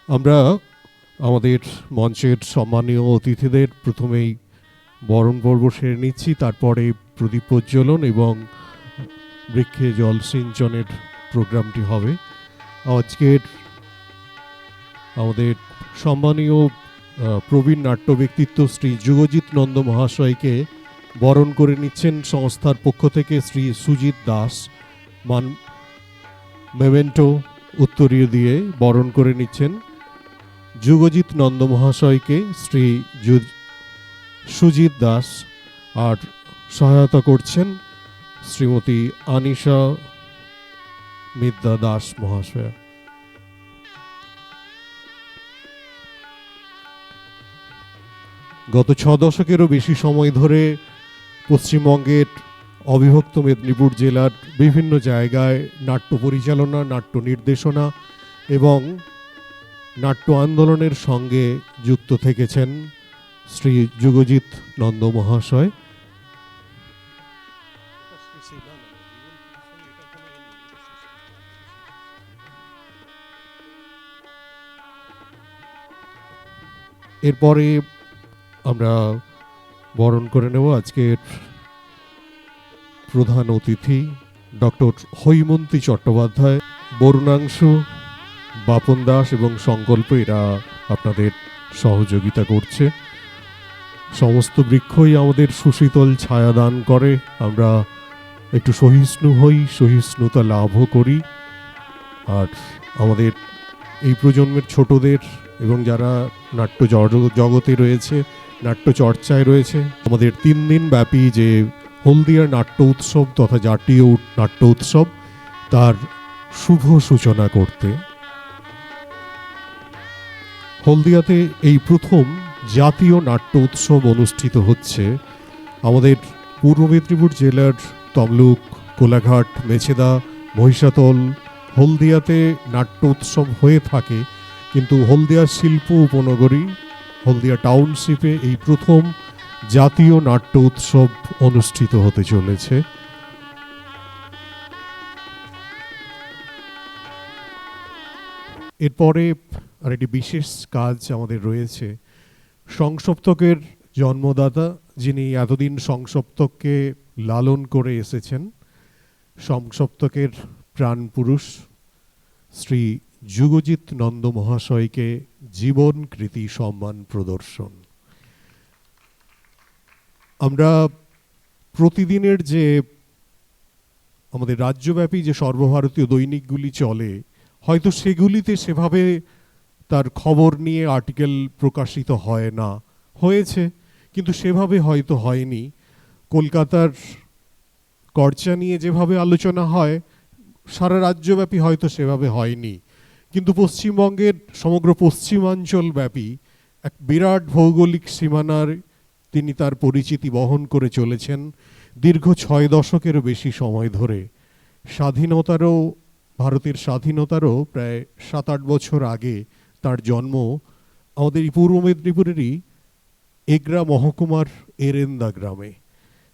আমরা আমাদের মঞ্চের সম্মানীয় অতিথিদের প্রথমেই বরণ পর্ব সেরে নিচ্ছি, তারপরে প্রদীপ প্রজ্বলন এবং বৃক্ষে জল সিঞ্চনের প্রোগ্রামটি হবে। আজকের আমাদের সম্মানীয় প্রবীণ নাট্য ব্যক্তিত্ব শ্রী যুগজিৎ নন্দ মহাশয়কে বরণ করে নিচ্ছেন সংস্থার পক্ষ থেকে শ্রী সুজিত দাস। মেমেন্টো উত্তরীয় দিয়ে বরণ করে নিচ্ছেন যুগজিৎ নন্দ মহাশয়কে শ্রী সুজিত দাস, আর সহায়তা করছেন শ্রীমতী আনিশা মিদ্যা দাস মহাশয়া। গত 6 দশকেরও বেশি সময় ধরে পশ্চিমবঙ্গের অবিভক্ত মেদিনীপুর জেলার বিভিন্ন জায়গায় নাট্য পরিচালনা, নাট্য নির্দেশনা এবং নাট্য আন্দোলনের সঙ্গে যুক্ত থেকেছেন শ্রী যুগজিৎ নন্দ মহাশয়। এরপরে আমরা বরণ করে নেব আজকের প্রধান অতিথি ডক্টর হৈমন্তী চট্টোপাধ্যায়। বরুণাংশু, বাপন দাস এবং সংকল্প এরা আপনাদের সহযোগিতা করছে। সমস্ত বৃক্ষই আমাদের সুশীতল ছায়া দান করে, আমরা একটু সহিষ্ণু হই, সহিষ্ণুতা লাভও করি। আর আমাদের এই প্রজন্মের ছোটদের এবং যারা নাট্য জগতে রয়েছে, নাট্য চর্চায় রয়েছে, আমাদের 3 দিন ব্যাপী যে হলদিয়ার নাট্য উৎসব তথা জাতীয় নাট্য উৎসব, তার শুভ সূচনা করতে হলদিয়াতে এই প্রথম জাতীয় নাট্য উৎসব অনুষ্ঠিত হচ্ছে। আমাদের পূর্ব মেদিনীপুর জেলার তমলুক, কোলাঘাট, মেছেদা, মহিষাদল, হলদিয়াতে নাট্য উৎসব হয়ে থাকে, কিন্তু হলদিয়া শিল্প উপনগরী হলদিয়া টাউনশিপে এই প্রথম জাতীয় নাট্য উৎসব অনুষ্ঠিত হতে চলেছে। এরপরে আরেকটি বিশেষ কাজ আমাদের রয়েছে। সংসপ্তকের জন্মদাতা, যিনি এতদিন সংসপ্তককে লালন করে এসেছেন, সংসপ্তকের প্রাণপুরুষ শ্রী যুগজিৎ নন্দ মহাশয়কে জীবন কৃতি সম্মান প্রদর্শন। আমরা প্রতিদিনের যে আমাদের রাজ্যব্যাপী যে সর্বভারতীয় দৈনিকগুলি চলে, হয়তো সেগুলিতে সেভাবে তার খবর নিয়ে আর্টিকেল প্রকাশিত হয় না, হয়েছে কিন্তু সেভাবে হয়তো হয়নি। কলকাতার কর্চা নিয়ে যেভাবে আলোচনা হয় সারা রাজ্যব্যাপী হয়তো সেভাবে হয়নি, কিন্তু পশ্চিমবঙ্গের সমগ্র পশ্চিমাঞ্চল ব্যাপী এক বিরাট ভৌগোলিক সীমানার তিনি তার পরিচিতি বহন করে চলেছেন দীর্ঘ 6 দশকেরও বেশি সময় ধরে। স্বাধীনতারও, ভারতের স্বাধীনতারও প্রায় 7-8 বছর আগে তার জন্ম আমাদের এই পূর্ব মেদিনীপুরেরই এগরা মহকুমার এরেন্দা গ্রামে।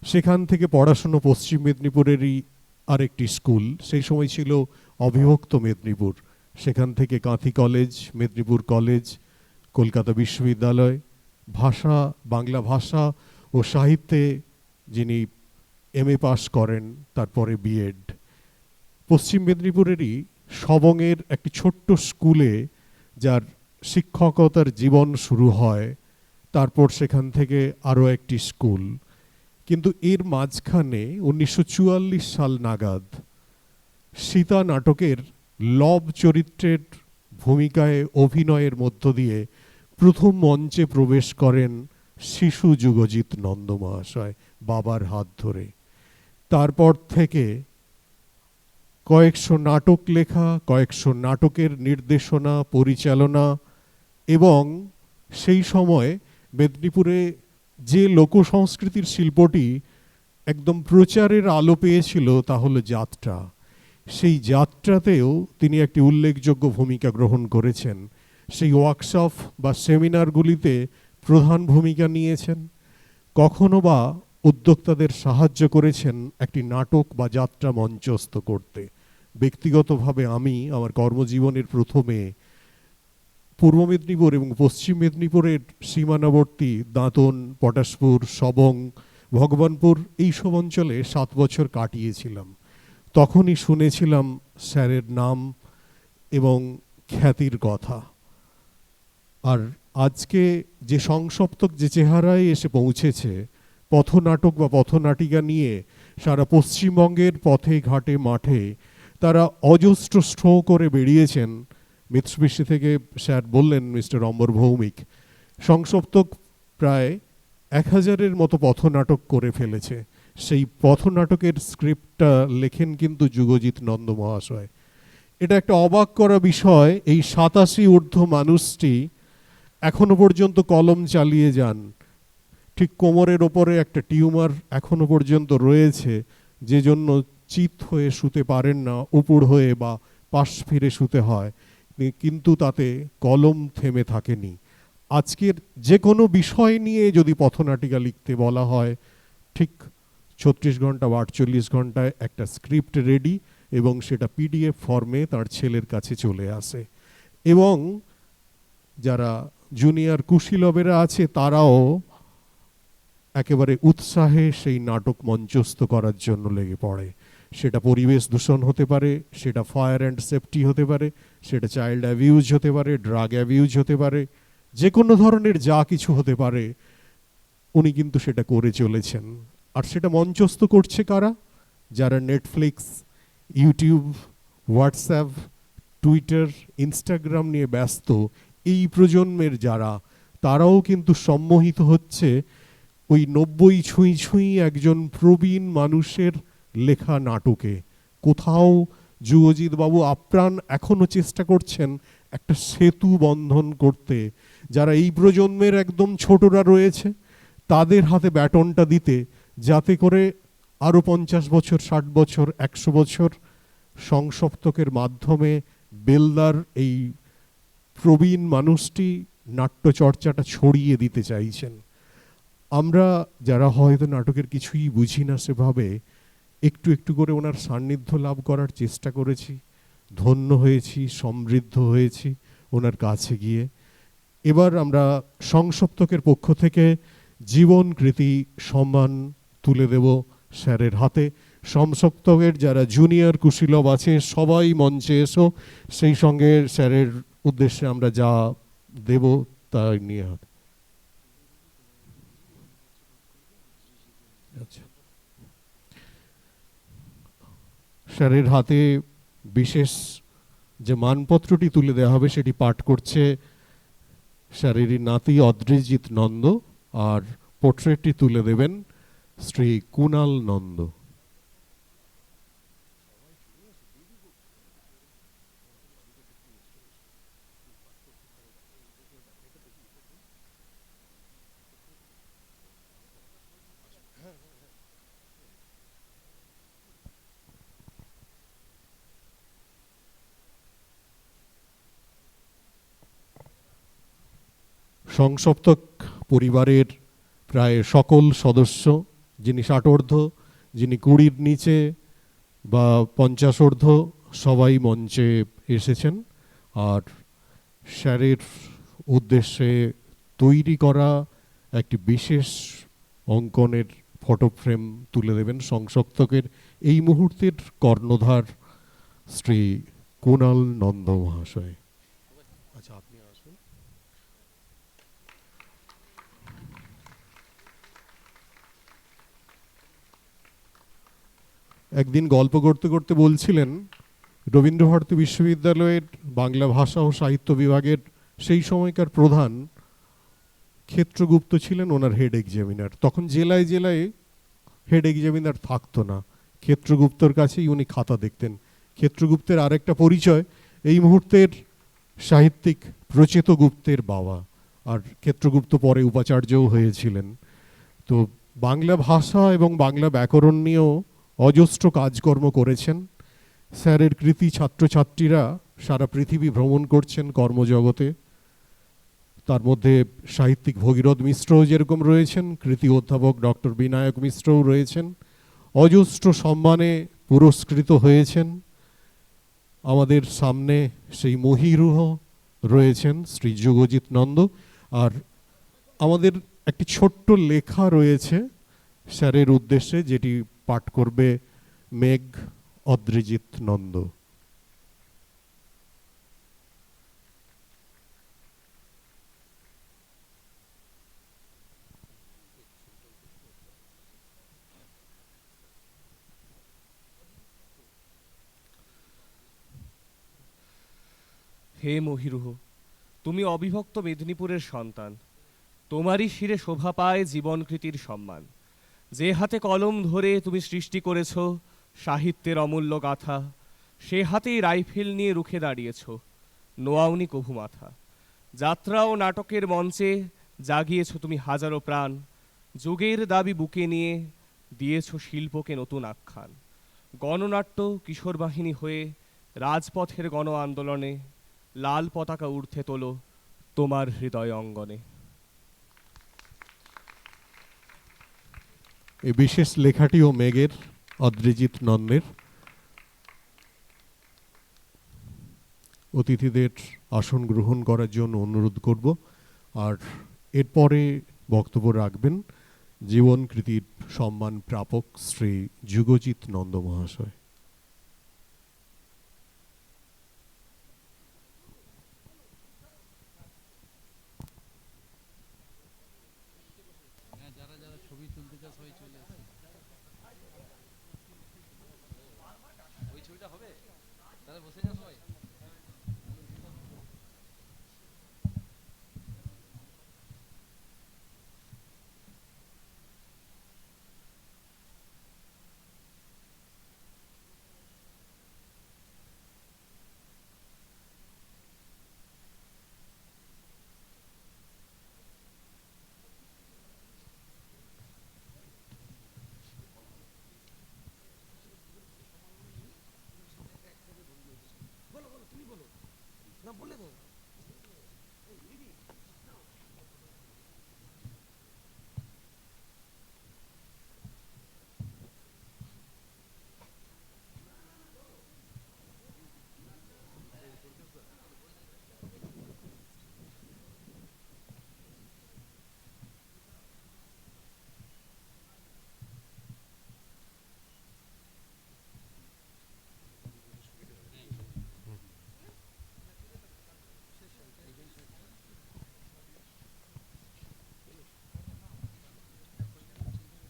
সেখান থেকে পড়াশুনো পশ্চিম মেদিনীপুরেরই আরেকটি স্কুল, সেই সময় ছিল অবিভক্ত মেদিনীপুর, সেখান থেকে কাঁথি কলেজ, মেদিনীপুর কলেজ, কলকাতা বিশ্ববিদ্যালয়, ভাষা, বাংলা ভাষা ও সাহিত্যে যিনি MA পাস করেন, তারপরে বিএড। পশ্চিম মেদিনীপুরেরই সবংয়ের একটি ছোট্ট স্কুলে যার শিক্ষকতার জীবন শুরু হয়, তারপর সেখান থেকে আরও একটি স্কুল। কিন্তু এর মাঝখানে 1944 সাল নাগাদ সীতা নাটকের লব চরিত্রের ভূমিকায় অভিনয়ের মধ্য দিয়ে প্রথম মঞ্চে প্রবেশ করেন শিশু যুগজিৎ নন্দ মহাশয় বাবার হাত ধরে। তারপর থেকে কয়েকশো নাটক লেখা, কয়েকশো নাটকের নির্দেশনা, পরিচালনা, এবং সেই সময় মেদিনীপুরে যে লোকসংস্কৃতির শিল্পটি একদম প্রচারের আলো পেয়েছিল তা হলো যাত্রা। সেই যাত্রাতেও তিনি একটি উল্লেখযোগ্য ভূমিকা গ্রহণ করেছেন। সেই ওয়ার্কশপ বা সেমিনারগুলিতে প্রধান ভূমিকা নিয়েছেন, কখনো বা উদ্যোক্তাদের সাহায্য করেছেন একটি নাটক বা যাত্রা মঞ্চস্থ করতে। ব্যক্তিগতভাবে আমি আমার কর্মজীবনের পূর্ব মেদিনীপুর এবং পশ্চিম মেদিনীপুরের সীমানাবর্তী দাঁতন, পটাশপুর, সবং, ভগবানপুর এইসব অঞ্চলে 7 বছর কাটিয়েছিলাম। তখনই শুনেছিলাম স্যারের নাম এবং খ্যাতির কথা। আর আজকে যে সংসপ্তক যে চেহারায় এসে পৌঁছেছে, পথনাটক বা পথনাটিকা নিয়ে সারা পশ্চিমবঙ্গের পথে ঘাটে মাঠে তারা অজস্র স্ট্রো করে বেরিয়েছেন। মিত্সবিশি থেকে স্যার বললেন, মিস্টার অমর ভৌমিক, সংসপ্তক প্রায় 1000-এর মতো পথনাটক করে ফেলেছে। সেই পথনাটকের স্ক্রিপ্টটা লেখেন কিন্তু যুগজিৎ নন্দ মহাশয়। এটা একটা অবাক করা বিষয়, এই 87 ঊর্ধ্ব মানুষটি এখনো পর্যন্ত কলম চালিয়ে যান। ঠিক কোমরের ওপরে একটা টিউমার এখনো পর্যন্ত রয়েছে, যে জন্য চিত হয়ে শুতে পারেন না, উপুড় হয়ে বা পাশ ফিরে শুতে হয়, কিন্তু তাতে কলম থেমে থাকেনি। আজকের যে কোনো বিষয় নিয়ে যদি পথনাটিকা লিখতে বলা হয়, ঠিক 36 ঘন্টা বা 48 ঘন্টায় একটা স্ক্রিপ্ট রেডি, এবং সেটা পিডিএফ ফর্মে তার ছেলের কাছে চলে আসে। এবং যারা জুনিয়র কুশীলবেরা আছে তারাও একেবারে উৎসাহে সেই নাটক মঞ্চস্থ করার জন্য লেগে পড়ে। সেটা পরিবেশ দূষণ হতে পারে, সেটা ফায়ার অ্যান্ড সেফটি হতে পারে, সেটা চাইল্ড অ্যাবিউজ হতে পারে, ড্রাগ অ্যাবিউজ হতে পারে, যে কোনো ধরনের যা কিছু হতে পারে উনি কিন্তু সেটা করে চলেছেন। আর সেটা মঞ্চস্থ করছে কারা? যারা Netflix, YouTube, WhatsApp, Twitter, Instagram নিয়ে ব্যস্ত এই প্রজন্মের যারা, তারাও কিন্তু সম্মোহিত হচ্ছে ওই 90 ছুঁই ছুঁই একজন প্রবীণ মানুষের লেখা নাটকে। কোথাও যুগজিৎ বাবু আপ্রাণ এখনো চেষ্টা করছেন একটা সেতু বন্ধন করতে, যারা এই প্রজন্মের একদম ছোটরা রয়েছে তাদের হাতে ব্যাটনটা দিতে, যাতে করে আরো 50 বছর, 60 বছর, 100 বছর সংসপ্তকের মাধ্যমে বেলদার এই প্রবীণ মানুষটি নাট্যচর্চাটা ছড়িয়ে দিতে চাইছেন। আমরা যারা হয়তো নাটকের কিছুই বুঝি না সেভাবে একটু একটু করে ওনার সান্নিধ্য লাভ করার চেষ্টা করেছি, ধন্য হয়েছি, সমৃদ্ধ হয়েছি ওনার কাছে গিয়ে। এবার আমরা সংসপ্তকের পক্ষ থেকে জীবন কৃতি সম্মান তুলে দেব স্যারের হাতে। সংসপ্তকের যারা জুনিয়র কুশীলব আছে সবাই মঞ্চে এসো, সেই সঙ্গে স্যারের উদ্দেশ্যে আমরা যা দেব তা নিয়ে হবে। আচ্ছা, স্যারের হাতে বিশেষ যে মানপত্রটি তুলে দেওয়া হবে সেটি পাঠ করছে স্যারেরই নাতি অদ্রিজিৎ নন্দ, আর পোর্ট্রেটটি তুলে দেবেন শ্রী কুণাল নন্দ। সংসপ্তক পরিবারের প্রায় সকল সদস্য, যিনি 60 যিনি 20-র নিচে বা 50 সবাই মঞ্চে এসেছেন। আর স্যারের উদ্দেশ্যে তৈরি করা একটি বিশেষ অঙ্কনের ফটো ফ্রেম তুলে দেবেন সংসপ্তকের এই মুহূর্তের কর্ণধার শ্রী কুণাল নন্দ মহাশয়। আচ্ছা, আপনি আসুন। একদিন গল্প করতে করতে বলছিলেন, রবীন্দ্রভারতী বিশ্ববিদ্যালয়ের বাংলা ভাষা ও সাহিত্য বিভাগের সেই সময়কার প্রধান ক্ষেত্রগুপ্ত ছিলেন ওনার হেড এক্সামিনার। তখন জেলায় জেলায় হেড এক্সামিনার থাকতো না, ক্ষেত্রগুপ্তর কাছেই উনি খাতা দেখতেন। ক্ষেত্রগুপ্তের আরেকটা পরিচয়, এই মুহূর্তের সাহিত্যিক প্রচেত গুপ্তের বাবা, আর ক্ষেত্রগুপ্ত পরে উপাচার্যও হয়েছিলেন। তো বাংলা ভাষা এবং বাংলা ব্যাকরণ নিয়েও অজস্র কাজকর্ম করেছেন। স্যারের কৃতি ছাত্রছাত্রীরা সারা পৃথিবী ভ্রমণ করছেন কর্মজগতে। তার মধ্যে সাহিত্যিক ভগীরথ মিশ্রও যেরকম রয়েছেন, কৃতি অধ্যাপক ডক্টর বিনায়ক মিশ্রও রয়েছেন, অজস্র সম্মানে পুরস্কৃত হয়েছেন। আমাদের সামনে সেই মহীরুহ রয়েছেন শ্রী যুগজিৎ নন্দ। আর আমাদের একটি ছোট্ট লেখা রয়েছে স্যারের উদ্দেশ্যে, যেটি পাঠ করবে মেঘ অদ্রিজিৎ নন্দ। হে মহিরুহ, তুমি অবিভক্ত মেদিনীপুরের সন্তান। তোমারই শিরে শোভা পায় জীবনকৃতির সম্মান। যে হাতে কলম ধরে তুমি সৃষ্টি করেছ সাহিত্যের অমূল্য গাথা, সে হাতেই রাইফেল নিয়ে রুখে দাঁড়িয়েছ, নোয়াউনি কভু মাথা। যাত্রা ও নাটকের মঞ্চে জাগিয়েছ তুমি হাজারো প্রাণ। যুগের দাবি বুকে নিয়ে দিয়েছ শিল্পকে নতুন আখ্যান। গণনাট্য কিশোর বাহিনী হয়ে রাজপথের গণ আন্দোলনে লাল পতাকা ঊর্ধ্বে তোলো তোমার হৃদয় অঙ্গনে। এই বিশেষ লেখাটিও মেঘের, অদ্রিজিৎ নন্দের। অতিথিদের আসন গ্রহণ করার জন্য অনুরোধ করব। আর এরপরে বক্তব্য রাখবেন জীবনকৃতির সম্মান প্রাপক শ্রী যুগজিৎ নন্দ মহাশয়।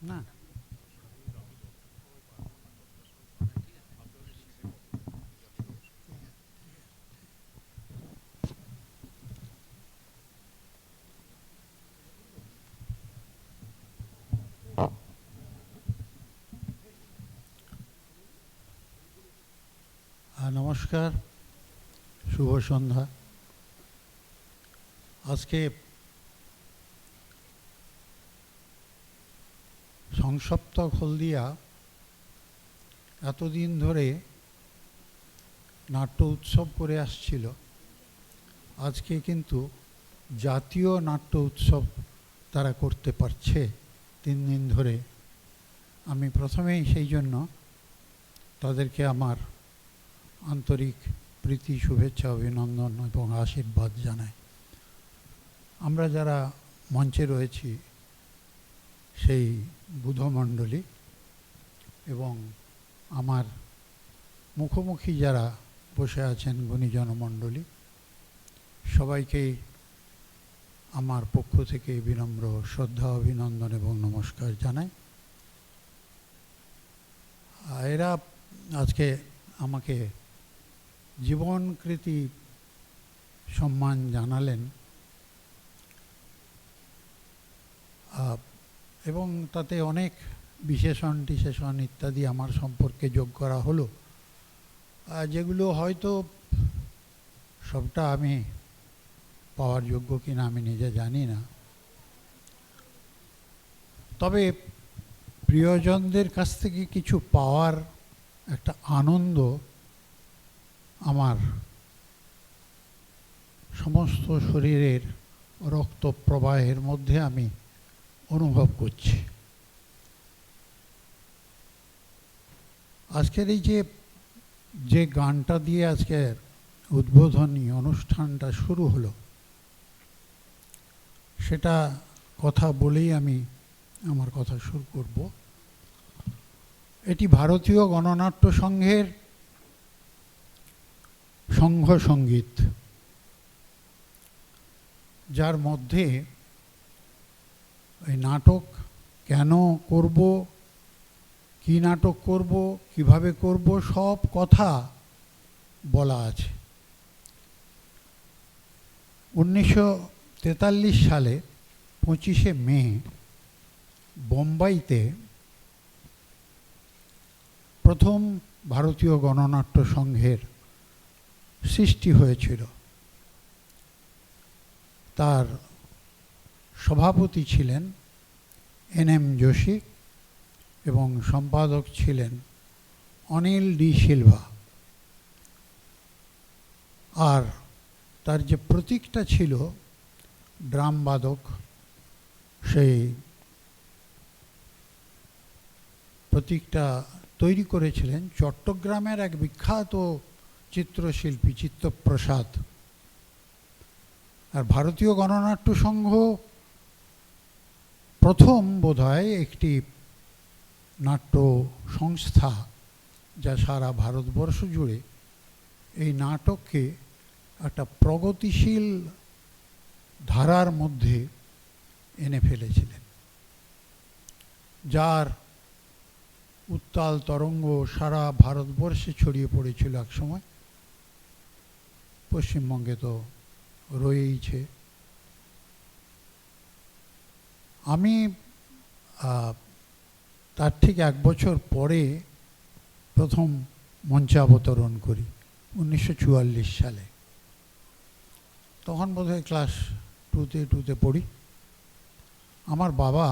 না, নমস্কার, শুভ সন্ধ্যা। আজকে সংসপ্তক হলদিয়া এতদিন ধরে নাট্য উৎসব করে আসছিল। আজকে কিন্তু জাতীয় নাট্য উৎসব তারা করতে পারছে 3 দিন ধরে। আমি প্রথমেই সেই জন্য তাদেরকে আমার আন্তরিক প্রীতি, শুভেচ্ছা, অভিনন্দন এবং আশীর্বাদ জানাই। আমরা যারা মঞ্চে রয়েছি সেই বুধমণ্ডলী এবং আমার মুখোমুখি যারা বসে আছেন গুণীজনমণ্ডলী, সবাইকেই আমার পক্ষ থেকে বিনম্র শ্রদ্ধা, অভিনন্দন এবং নমস্কার জানাই। এরা আজকে আমাকে জীবনকৃতি সম্মান জানালেন এবং তাতে অনেক বিশেষণ টিশেষণ ইত্যাদি আমার সম্পর্কে যোগ করা হলো, যেগুলো হয়তো সবটা আমি পাওয়ার যোগ্য কিনা আমি নিজে জানি না। তবে প্রিয়জনদের কাছ থেকে কিছু পাওয়ার একটা আনন্দ আমার সমস্ত শরীরের রক্ত প্রবাহের মধ্যে আমি অনুভব করছি। আজকের এই যে গানটা দিয়ে আজকের উদ্বোধনী অনুষ্ঠানটা শুরু হলো, সেটা কথা বলেই আমি আমার কথা শুরু করব। এটি ভারতীয় গণনাট্য সংঘের সংঘ সঙ্গীত, যার মধ্যে এই নাটক কেন করব, কি নাটক করব, কিভাবে করব, সব কথা বলা আছে। 1943 সালে 25শে মে বোম্বাইতে প্রথম ভারতীয় গণনাট্য সংঘের সৃষ্টি হয়েছিল। তার সভাপতি ছিলেন এন.এম. যোশী এবং সম্পাদক ছিলেন অনিল ডি সিলভা। আর তার যে প্রতীকটা ছিল ড্রাম বাদক, সেই প্রতীকটা তৈরি করেছিলেন চট্টগ্রামের এক বিখ্যাত চিত্রশিল্পী চিত্তপ্রসাদ। আর ভারতীয় গণনাট্য সংঘ প্রথম বোধহয় একটি নাট্য সংস্থা যা সারা ভারতবর্ষ জুড়ে এই নাটককে একটা প্রগতিশীল ধারার মধ্যে এনে ফেলেছিলেন, যার উত্তাল তরঙ্গ সারা ভারতবর্ষে ছড়িয়ে পড়েছিল একসময়। পশ্চিমবঙ্গে তো রয়েইছে। আমি তার ঠিক 1 বছর পরে প্রথম মঞ্চে অবতরণ করি 1944 সালে। তখন বোধহয় ক্লাস 2তে পড়ি। আমার বাবা,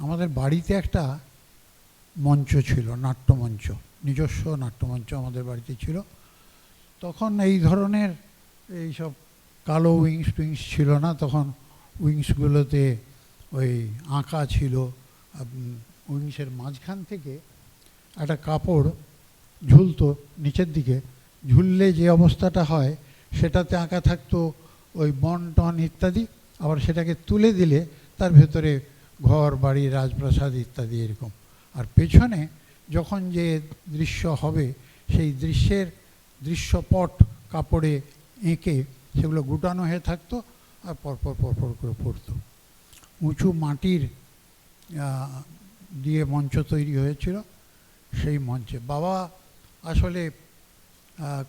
আমাদের বাড়িতে একটা মঞ্চ ছিল, নাট্যমঞ্চ, নিজস্ব নাট্যমঞ্চ আমাদের বাড়িতে ছিল। তখন এই ধরনের এইসব কালো উইংস টুইংস ছিল না, তখন উইংসগুলোতে ওই আঁকা ছিল। উইংসের মাঝখান থেকে একটা কাপড় ঝুলতো নিচের দিকে, ঝুললে যে অবস্থাটা হয় সেটাতে আঁকা থাকতো ওই বন টন ইত্যাদি। আবার সেটাকে তুলে দিলে তার ভেতরে ঘর বাড়ি রাজপ্রাসাদ ইত্যাদি এরকম। আর পেছনে যখন যে দৃশ্য হবে সেই দৃশ্যের দৃশ্যপট কাপড়ে এঁকে সেগুলো গুটানো হয়ে থাকতো আর পরপর পরপর করে পড়তো। উঁচু মাটির দিয়ে মঞ্চ তৈরি হয়েছিল। সেই মঞ্চে বাবা আসলে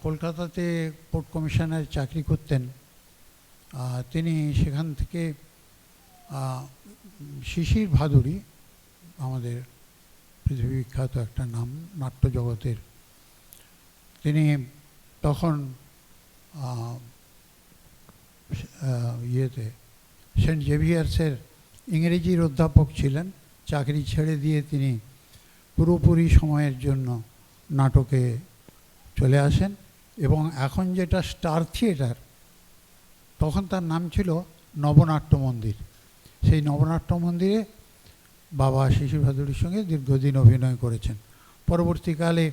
কলকাতাতে পোর্ট কমিশনের চাকরি করতেন। তিনি সেখান থেকে শিশির ভাদুড়ী, আমাদের পৃথিবী বিখ্যাত একটা নাম নাট্য জগতের, তিনি তখন সেন্ট জেভিয়ার্সের ইংরেজির অধ্যাপক ছিলেন। চাকরি ছেড়ে দিয়ে তিনি পুরোপুরি সময়ের জন্য নাটকে চলে আসেন এবং এখন যেটা স্টার থিয়েটার, তখন তার নাম ছিল নবনাট্য মন্দির। সেই নবনাট্য মন্দিরে বাবা শিশির ভাদুড়ীর সঙ্গে দীর্ঘদিন অভিনয় করেছেন। পরবর্তীকালে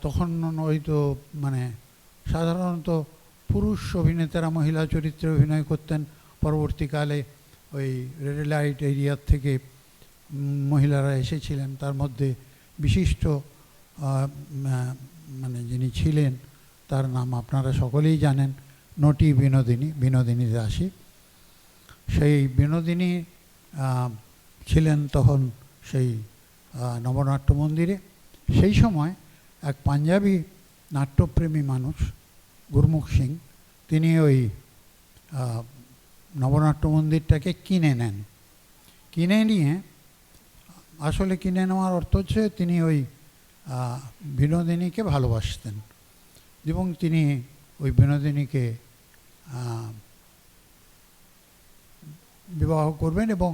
তখন হয়তো মানে সাধারণত পুরুষ অভিনেতারা মহিলা চরিত্রে অভিনয় করতেন। পরবর্তীকালে ওই রেড লাইট এরিয়ার থেকে মহিলারা এসেছিলেন। তার মধ্যে বিশিষ্ট মানে যিনি ছিলেন তার নাম আপনারা সকলেই জানেন, নটি বিনোদিনী দাসী। সেই বিনোদিনী ছিলেন তখন সেই নবনাট্য মন্দিরে। সেই সময় এক পাঞ্জাবি নাট্যপ্রেমী মানুষ গুরমুখ সিং, তিনি ওই নবনাট্য মন্দিরটাকে কিনে নেন। কিনে নিয়ে, আসলে কিনে নেওয়ার অর্থ হচ্ছে তিনি ওই বিনোদিনীকে ভালোবাসতেন এবং তিনি ওই বিনোদিনীকে বিবাহ করবেন এবং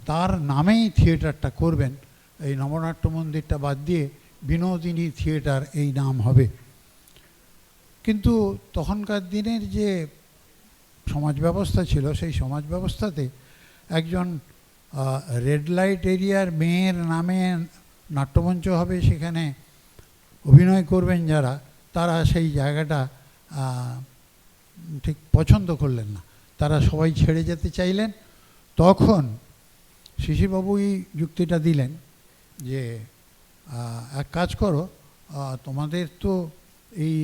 তার নামেই থিয়েটারটা করবেন। এই নবনাট্য মন্দিরটা বাদ দিয়ে বিনোদিনী থিয়েটার এই নাম হবে। কিন্তু তখনকার দিনের যে সমাজ ব্যবস্থা ছিল, সেই সমাজ ব্যবস্থাতে একজন রেড লাইট এরিয়ার মেয়ের নামে নাট্যমঞ্চ হবে, সেখানে অভিনয় করবেন যারা, তারা সেই জায়গাটা ঠিক পছন্দ করলেন না, তারা সবাই ছেড়ে যেতে চাইলেন। তখন শিশিরবাবু এই যুক্তিটা দিলেন যে এক কাজ করো, তোমাদের তো এই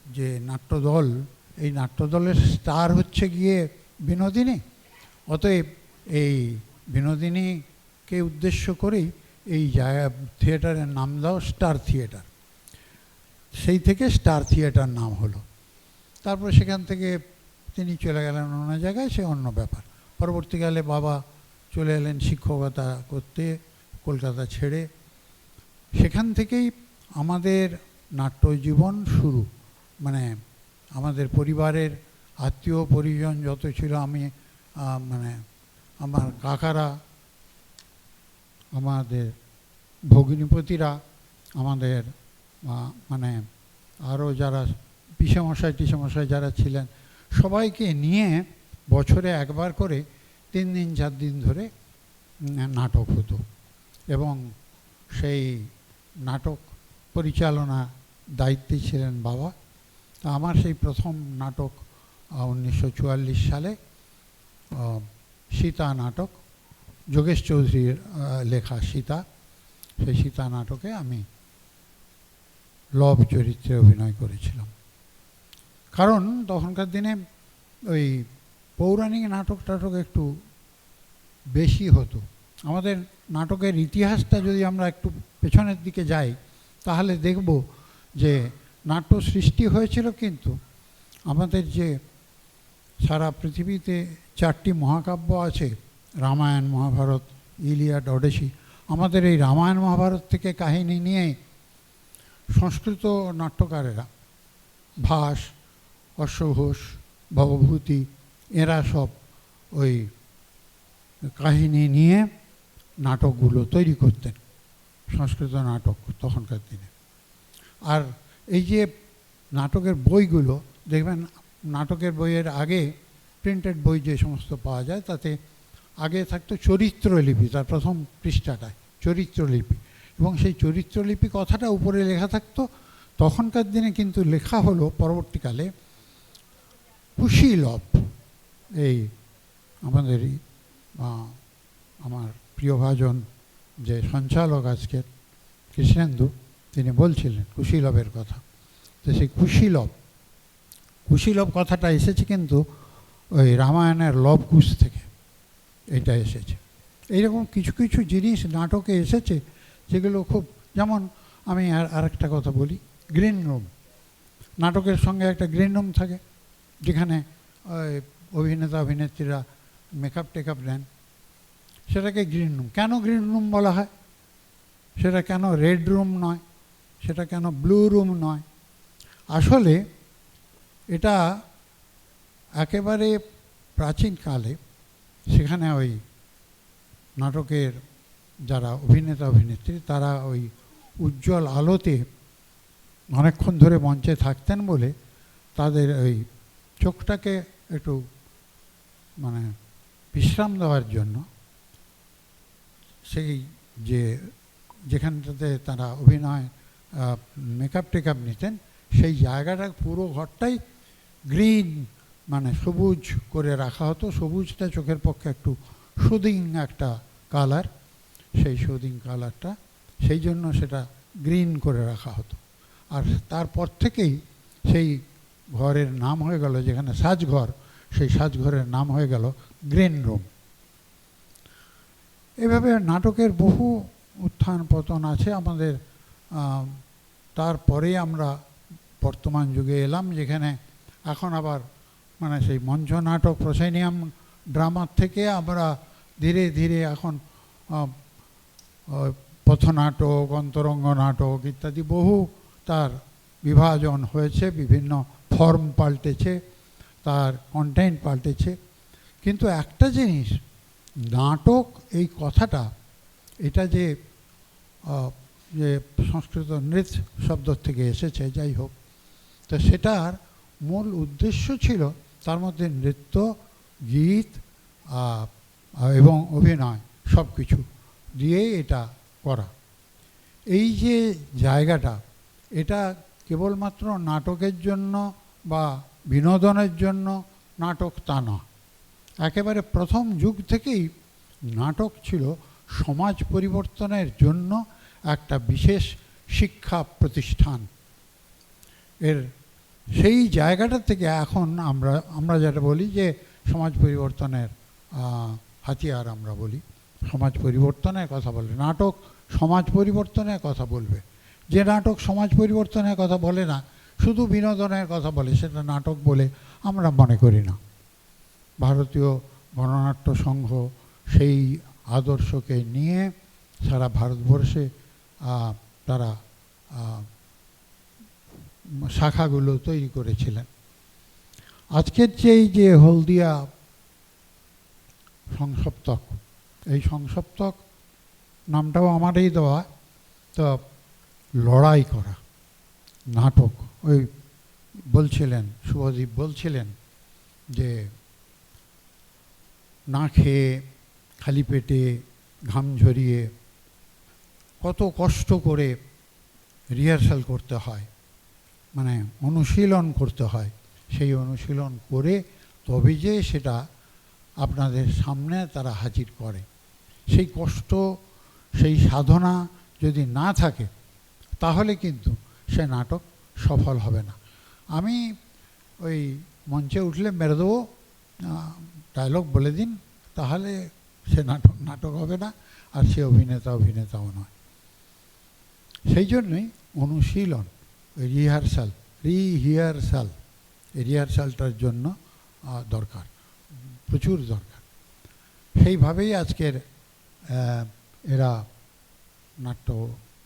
যে নাট্যদল, এই নাট্যদলের স্টার হচ্ছে গিয়ে বিনোদিনী, অতএব এই বিনোদিনীকে উদ্দেশ্য করেই এই জায়গা থিয়েটারের নাম দাও স্টার থিয়েটার। সেই থেকে স্টার থিয়েটার নাম হলো। তারপর সেখান থেকে তিনি চলে গেলেন অন্য জায়গায়, সে অন্য ব্যাপার। পরবর্তীকালে বাবা চলে এলেন শিক্ষকতা করতে কলকাতা ছেড়ে। সেখান থেকেই আমাদের নাট্যজীবন শুরু। মানে আমাদের পরিবারের আত্মীয় পরিজন যত ছিল, আমি মানে আমার কাকারা, আমাদের ভগ্নিপতিরা, আমাদের মানে আরও যারা পিসেমশাই টিসেমশাই যারা ছিলেন, সবাইকে নিয়ে বছরে একবার করে 3 দিন 4 দিন ধরে নাটক হতো। এবং সেই নাটক পরিচালনা দায়িত্বে ছিলেন বাবা। তা আমার সেই প্রথম নাটক 1944 সালে সীতা নাটক, যোগেশ চৌধুরীর লেখা সীতা, সেই সীতা নাটকে আমি লব চরিত্রে অভিনয় করেছিলাম। কারণ তখনকার দিনে ওই পৌরাণিক নাটক টাটক একটু বেশি হতো। আমাদের নাটকের ইতিহাসটা যদি আমরা একটু পেছনের দিকে যাই, তাহলে দেখব যে নাট্য সৃষ্টি হয়েছিল কিন্তু আমাদের যে সারা পৃথিবীতে 4টি মহাকাব্য আছে, রামায়ণ, মহাভারত, ইলিয়াড, ওডিসি, আমাদের এই রামায়ণ মহাভারত থেকে কাহিনী নিয়ে সংস্কৃত নাট্যকারেরা ভাস, অশ্বঘোষ, ভবভূতি, এরা সব ওই কাহিনী নিয়ে নাটকগুলো তৈরি করতেন, সংস্কৃত নাটক তখনকার দিনে। আর এই যে নাটকের বইগুলো দেখবেন, নাটকের বইয়ের আগে প্রিন্টেড বই যে সমস্ত পাওয়া যায়, তাতে আগে থাকতো চরিত্রলিপি, তার প্রথম পৃষ্ঠাটায় চরিত্রলিপি, এবং সেই চরিত্রলিপি কথাটা উপরে লেখা থাকতো। তখনকার দিনে কিন্তু লেখা হলো পরবর্তীকালে কুশীলব। এই আমাদের আমার প্রিয়ভাজন যে সঞ্চালক আজকের কৃষ্ণেন্দু, তিনি বলছিলেন কুশীলবের কথা। তো সেই কুশীলব কথাটা এসেছে কিন্তু ওই রামায়ণের লবকুশ থেকে এটা এসেছে। এইরকম কিছু কিছু জিনিস নাটকে এসেছে যেগুলো খুব, যেমন আমি আরেকটা কথা বলি, গ্রিন রুম। নাটকের সঙ্গে একটা গ্রিন রুম থাকে, যেখানে অভিনেতা অভিনেত্রীরা মেকআপ টেকআপ নেন, সেটাকে গ্রিন রুম। কেন গ্রিন রুম বলা হয়? সেটা কেন রেড রুম নয়? সেটা কেন ব্লু রুম নয়? আসলে এটা একেবারে প্রাচীনকালে সেখানে ওই নাটকের যারা অভিনেতা অভিনেত্রী, তারা ওই উজ্জ্বল আলোতে অনেকক্ষণ ধরে মঞ্চে থাকতেন বলে তাদের ওই চোখটাকে একটু মানে বিশ্রাম দেওয়ার জন্য সেই যেখানটাতে তারা অভিনয় মেকআপ টেকআপ নিতেন, সেই জায়গাটা পুরো ঘরটাই গ্রিন মানে সবুজ করে রাখা হতো। সবুজটা চোখের পক্ষে একটু সুদিং একটা কালার, সেই সুদিং কালারটা, সেই জন্য সেটা গ্রিন করে রাখা হতো। আর তারপর থেকেই সেই ঘরের নাম হয়ে গেল, যেখানে সাজঘর, সেই সাজঘরের নাম হয়ে গেল গ্রিন রুম। এভাবে নাটকের বহু উত্থান পতন আছে আমাদের। তারপরে আমরা বর্তমান যুগে এলাম, যেখানে এখন আবার মানে সেই মঞ্চ নাটক, প্রসেনিয়াম ড্রামার থেকে আমরা ধীরে ধীরে এখন পথনাটক, অন্তরঙ্গ নাটক ইত্যাদি বহু তার বিভাজন হয়েছে, বিভিন্ন ফর্ম পাল্টেছে, তার কন্টেন্ট পাল্টেছে। কিন্তু একটা জিনিস, নাটক এই কথাটা, এটা যে সংস্কৃত নৃত্য শব্দ থেকে এসেছে, যাই হোক, তো সেটার মূল উদ্দেশ্য ছিল তার মধ্যে নৃত্য, গীত এবং অভিনয় সব কিছু দিয়ে এটা করা। এই যে জায়গাটা, এটা কেবলমাত্র নাটকের জন্য বা বিনোদনের জন্য নাটক তা না। একেবারে প্রথম যুগ থেকেই নাটক ছিল সমাজ পরিবর্তনের জন্য একটা বিশেষ শিক্ষা প্রতিষ্ঠান। এর সেই জায়গাটা থেকে এখন আমরা যেটা বলি যে সমাজ পরিবর্তনের হাতিয়ার আমরা বলি, সমাজ পরিবর্তনের কথা বলে নাটক, সমাজ পরিবর্তনের কথা বলবে। যে নাটক সমাজ পরিবর্তনের কথা বলে না, শুধু বিনোদনের কথা বলে, সেটা নাটক বলে আমরা মনে করি না। ভারতীয় গণনাট্য সংঘ সেই আদর্শকে নিয়ে সারা ভারতবর্ষে তারা শাখাগুলো তৈরি করেছিলেন। আজকের যে হলদিয়া সংসপ্তক, এই সংসপ্তক নামটাও আমারই দেওয়া। তো লড়াই করা নাটক, ওই বলছিলেন শুভদীপ বলছিলেন যে না খেয়ে খালি পেটে ঘাম ঝরিয়ে কত কষ্ট করে রিহার্সাল করতে হয়, মানে অনুশীলন করতে হয়। সেই অনুশীলন করে তবে যে সেটা আপনাদের সামনে তারা হাজির করে। সেই কষ্ট, সেই সাধনা যদি না থাকে তাহলে কিন্তু সে নাটক সফল হবে না। আমি ওই মঞ্চে উঠলে মেরে দেবো, ডায়লগ বলে দিন, তাহলে সে নাটক হবে না, আর সে অভিনেতাও নয়। সেই জন্যই অনুশীলন, রিহার্সালটার জন্য দরকার, প্রচুর দরকার। সেইভাবেই আজকের এরা নাট্য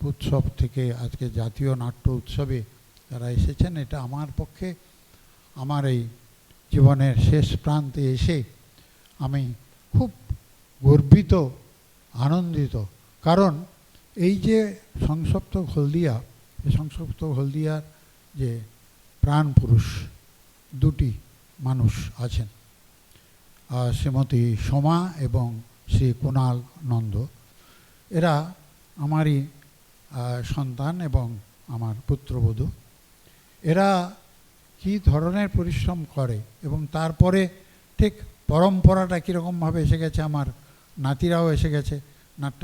উৎসব থেকে আজকে জাতীয় নাট্য উৎসবে তারা এসেছেন। এটা আমার পক্ষে, আমার এই জীবনের শেষ প্রান্তে এসে আমি খুব গর্বিত, আনন্দিত। কারণ এই যে সংসপ্তক হলদিয়া, এই সংসপ্তক হলদিয়ার যে প্রাণ পুরুষ দুটি মানুষ আছেন, শ্রীমতী সোমা এবং শ্রী কুণাল নন্দ, এরা আমারই সন্তান এবং আমার পুত্রবধূ। এরা কি ধরনের পরিশ্রম করে এবং তারপরে ঠিক পরম্পরাটা কীরকমভাবে এসে গেছে, আমার নাতিরাও এসে গেছে নাট্য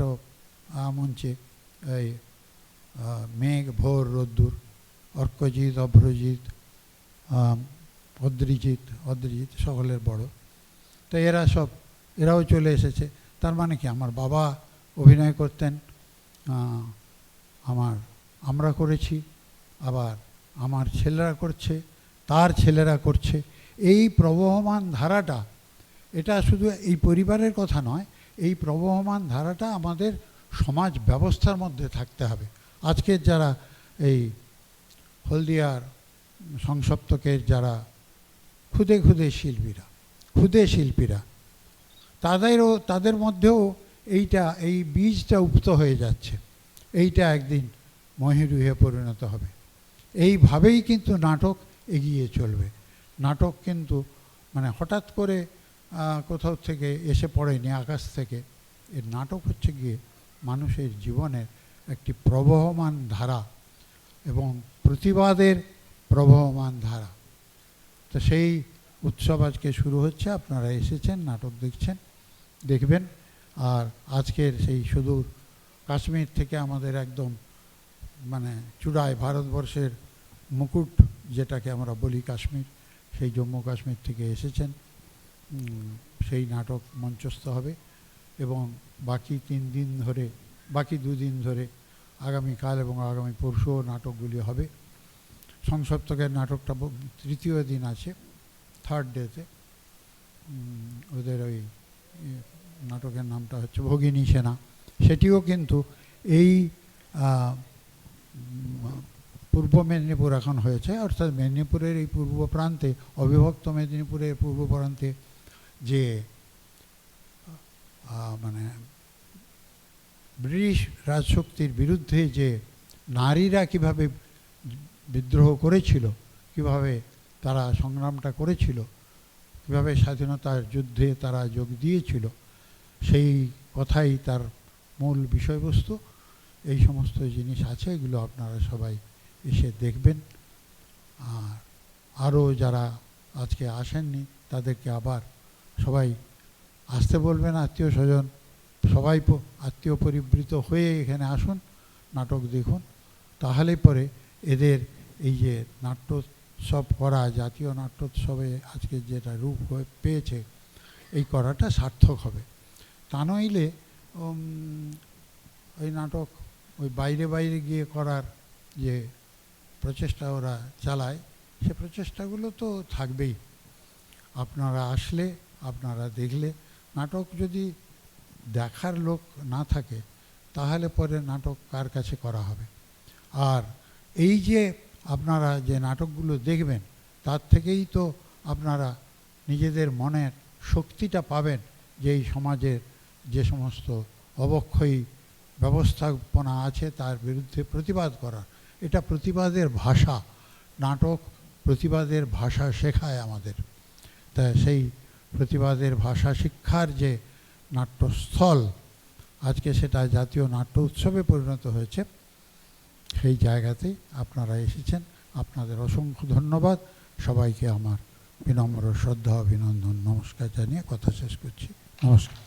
মঞ্চে। এই মেঘ, ভোর, রোদ্দুর, অর্কজিৎ, অভ্রজিৎ, অদ্রিজিৎ সকলের বড়। তো এরাও চলে এসেছে। তার মানে কি, আমার বাবা অভিনয় করতেন, আমরা করেছি, আবার আমার ছেলেরা করছে, তার ছেলেরা করছে। এই প্রবহমান ধারাটা, এটা শুধু এই পরিবারের কথা নয়, এই প্রবহমান ধারাটা আমাদের সমাজ ব্যবস্থার মধ্যে থাকতে হবে। আজকের যারা এই হলদিয়ার সংসপ্তকের যারা ক্ষুদে শিল্পীরা, তাদের মধ্যেও এই বীজটা উপ্ত হয়ে যাচ্ছে। এইটা একদিন মহিরুহে পরিণত হবে। এইভাবেই কিন্তু নাটক এগিয়ে চলবে। নাটক কিন্তু মানে হঠাৎ করে কোথাও থেকে এসে পড়েনি আকাশ থেকে। এর নাটক হচ্ছে গিয়ে মানুষের জীবনের একটি প্রবহমান ধারা এবং প্রতিবাদের প্রবহমান ধারা। তো সেই উৎসব আজকে শুরু হচ্ছে। আপনারা এসেছেন, নাটক দেখবেন। আর আজকের সেই সুদূর কাশ্মীর থেকে আমাদের একদম মানে চূড়ায়, ভারতবর্ষের মুকুট যেটাকে আমরা বলি কাশ্মীর, সেই জম্মু কাশ্মীর থেকে এসেছেন। সেই নাটক মঞ্চস্থ হবে এবং বাকি 2 দিন ধরে আগামীকাল এবং আগামী পরশুও নাটকগুলি হবে। সংসপ্তকের নাটকটা 3য় দিন আছে, 3rd ডেতে। ওদের ওই নাটকের নামটা হচ্ছে ভগিনী সেনা। সেটিও কিন্তু এই পূর্ব মেদিনীপুর এখন হয়েছে, অর্থাৎ মেদিনীপুরের এই পূর্ব প্রান্তে, অবিভক্ত মেদিনীপুরের পূর্ব প্রান্তে যে মানে ব্রিটিশ রাজশক্তির বিরুদ্ধে যে নারীরা কিভাবে বিদ্রোহ করেছিল, কিভাবে তারা সংগ্রামটা করেছিল, কিভাবে স্বাধীনতার যুদ্ধে তারা যোগ দিয়েছিল, সেই কথাই তার মূল বিষয়বস্তু। এই সমস্ত জিনিস আছে, এগুলো আপনারা সবাই এসে দেখবেন। আর আরও যারা আজকে আসেননি তাদেরকে আবার সবাই আসতে বলবেন, আত্মীয় স্বজন সবাই আত্মীয় পরিবৃত হয়ে এখানে আসুন, নাটক দেখুন। তাহলেই পরে এদের এই যে নাট্যোৎসব করা, জাতীয় নাট্যোৎসবে আজকে যেটা রূপ পেয়েছে, এই করাটা সার্থক হবে। তা নইলে ওই নাটক ওই বাইরে বাইরে গিয়ে করার যে প্রচেষ্টা ওরা চালায়, সে প্রচেষ্টাগুলো তো থাকবেই। আপনারা আসলে, আপনারা দেখলে, নাটক যদি দেখার লোক না থাকে তাহলে পরে নাটক কার কাছে করা হবে? আর এই যে আপনারা যে নাটকগুলো দেখবেন, তার থেকেই তো আপনারা নিজেদের মনের শক্তিটা পাবেন যে এই সমাজের যে সমস্ত অবক্ষয়ী ব্যবস্থাপনা আছে তার বিরুদ্ধে প্রতিবাদ করার। এটা প্রতিবাদের ভাষা, নাটক প্রতিবাদের ভাষা শেখায় আমাদের। তা সেই প্রতিবাদের ভাষা শিক্ষার যে নাট্যস্থল, আজকে সেটা জাতীয় নাট্য উৎসবে পরিণত হয়েছে। সেই জায়গাতেই আপনারা এসেছেন, আপনাদের অসংখ্য ধন্যবাদ। সবাইকে আমার বিনম্র শ্রদ্ধা অভিনন্দন নমস্কার জানিয়ে কথা শেষ করছি। নমস্কার।